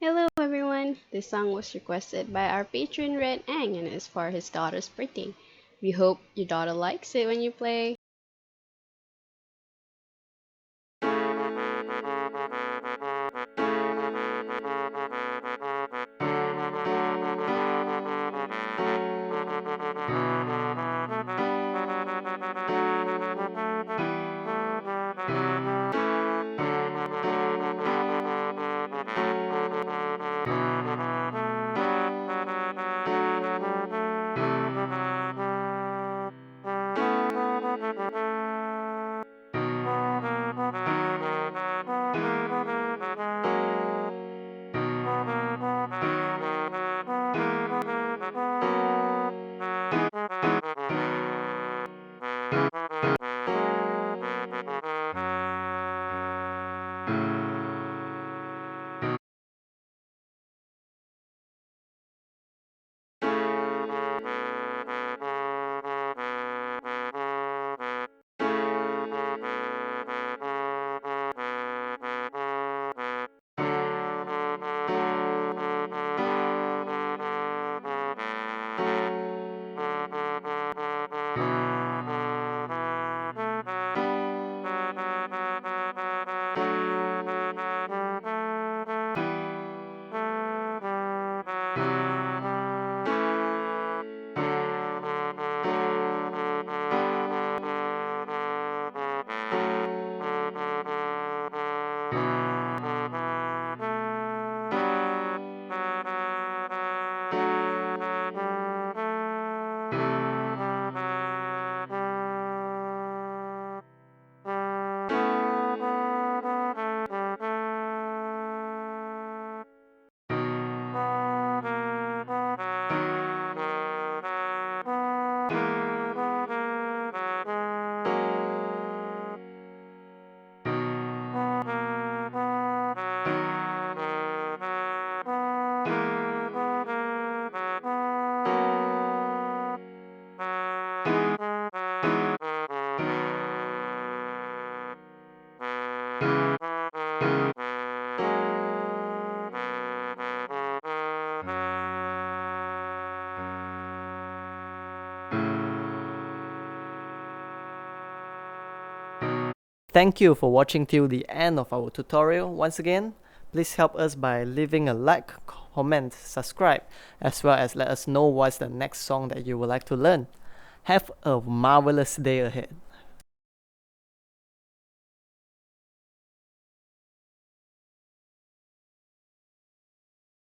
Hello everyone! This song was requested by our patron Red Ang and is for his daughter's birthday. We hope your daughter likes it when you play. Thank you for watching till the end of our tutorial. Once again, please help us by leaving a like, comment, subscribe, as well as let us know what's the next song that you would like to learn. Have a marvelous day ahead.